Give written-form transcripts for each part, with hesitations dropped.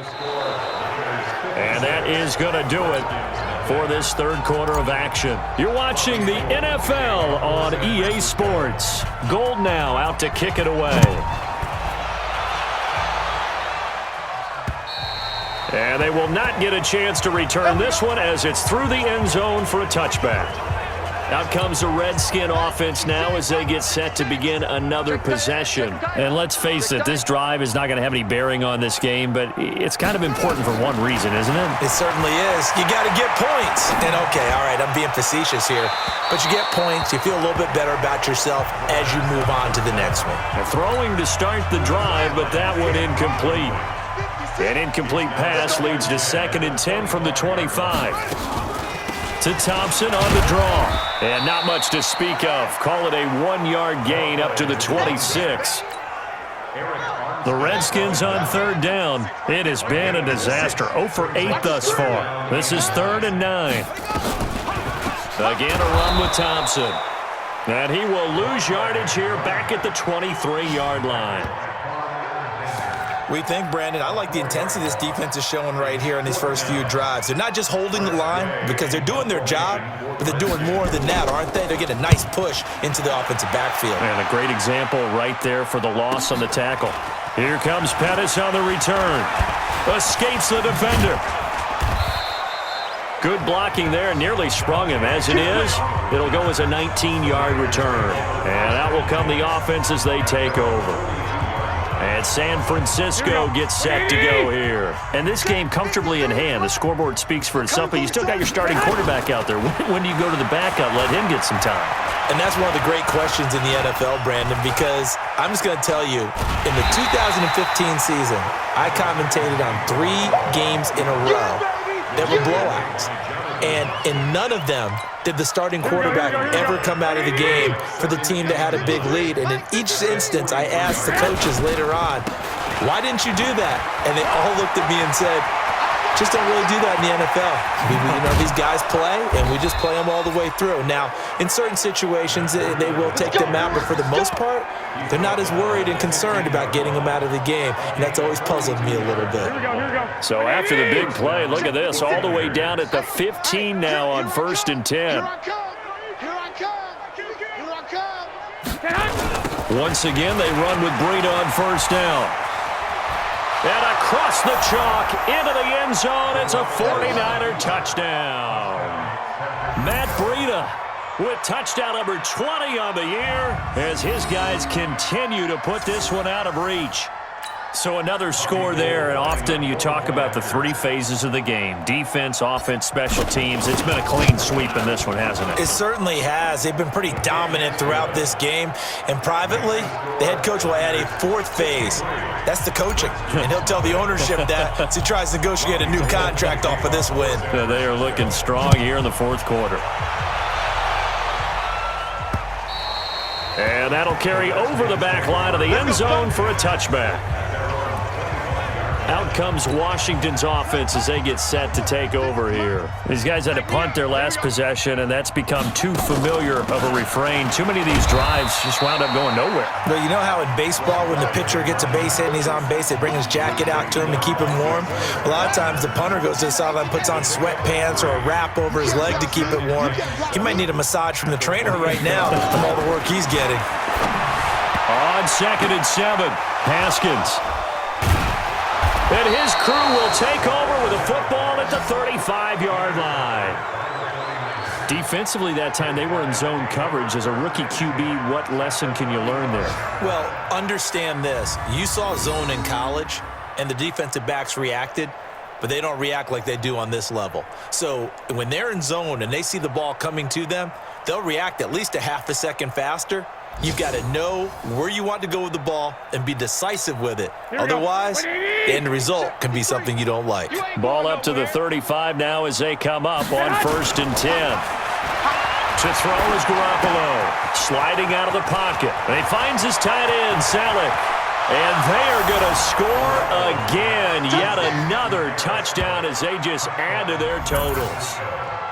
And that is going to do it for this third quarter of action. You're watching the NFL on EA Sports. Gold now out to kick it away. And they will not get a chance to return this one as it's through the end zone for a touchback. Out comes the Redskin offense now as they get set to begin another possession. And let's face it, this drive is not going to have any bearing on this game, but it's kind of important for one reason, isn't it? It certainly is. You got to get points. And okay, all right, I'm being facetious here, but you get points, you feel a little bit better about yourself as you move on to the next one. They're throwing to start the drive, but that one incomplete. An incomplete pass leads to 2nd and 10 from the 25. To Thompson on the draw. And not much to speak of. Call it a 1-yard gain up to the 26. The Redskins on 3rd down. It has been a disaster. 0 for 8 thus far. This is 3rd and 9. Again, a run with Thompson. And he will lose yardage here back at the 23-yard line. We think, Brandon, I like the intensity this defense is showing right here in these first few drives. They're not just holding the line because they're doing their job, but they're doing more than that, aren't they? They're getting a nice push into the offensive backfield. And a great example right there for the loss on the tackle. Here comes Pettis on the return. Escapes the defender. Good blocking there. Nearly sprung him. As it is, it'll go as a 19-yard return. And out will come the offense as they take over. And San Francisco gets set to go here. And this game comfortably in hand. The scoreboard speaks for itself, but you still got your starting quarterback out there. When do you go to the backup, let him get some time? And that's one of the great questions in the NFL, Brandon, because I'm just going to tell you, in the 2015 season, I commentated on 3 games in a row that were blowouts. And in none of them did the starting quarterback ever come out of the game for the team that had a big lead. And in each instance, I asked the coaches later on, why didn't you do that? And they all looked at me and said, just don't really do that in the NFL. These guys play, and we just play them all the way through. Now, in certain situations, they will take them out, but for the most part, they're not as worried and concerned about getting them out of the game, and that's always puzzled me a little bit. So after the big play, look at this, all the way down at the 15 now on 1st and 10. Once again, they run with Breida on 1st down. And across the chalk, into the end zone, it's a 49er touchdown. Matt Breida with touchdown number 20 on the year as his guys continue to put this one out of reach. So another score there, and often you talk about the 3 phases of the game. Defense, offense, special teams. It's been a clean sweep in this one, hasn't it? It certainly has. They've been pretty dominant throughout this game. And privately, the head coach will add a 4th phase. That's the coaching. And he'll tell the ownership that as he tries to negotiate a new contract off of this win. They are looking strong here in the 4th quarter. And that'll carry over the back line of the end zone for a touchback. Out comes Washington's offense as they get set to take over here. These guys had to punt their last possession, and that's become too familiar of a refrain. Too many of these drives just wound up going nowhere. But you know how in baseball, when the pitcher gets a base hit and he's on base, they bring his jacket out to him to keep him warm? A lot of times the punter goes to the sideline, puts on sweatpants or a wrap over his leg to keep it warm. He might need a massage from the trainer right now from all the work he's getting. On 2nd and 7, Haskins. And his crew will take over with a football at the 35-yard line. Defensively that time, they were in zone coverage. As a rookie QB, what lesson can you learn there? Well, understand this. You saw zone in college, and the defensive backs reacted, but they don't react like they do on this level. So when they're in zone and they see the ball coming to them, they'll react at least a half a second faster. You've got to know where you want to go with the ball and be decisive with it. Otherwise, the end result can be something you don't like. Ball up to the 35 now as they come up on 1st and 10. To throw is Garoppolo. Sliding out of the pocket. And he finds his tight end, Selleck. And they are going to score again. Yet another touchdown. touchdown as they just add to their totals.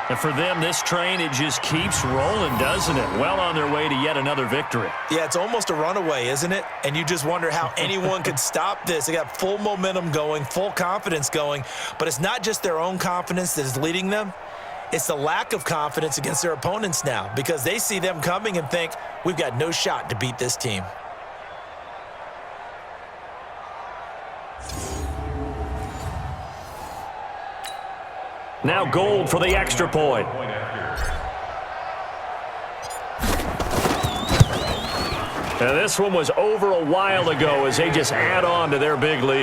And for them, this train, it just keeps rolling, doesn't it? Well on their way to yet another victory. Yeah, it's almost a runaway, isn't it? And you just wonder how anyone could stop this. They got full momentum going, full confidence going. But it's not just their own confidence that is leading them. It's the lack of confidence against their opponents now because they see them coming and think, we've got no shot to beat this team. Now Gold for the extra point. And this one was over a while ago as they just add on to their big lead.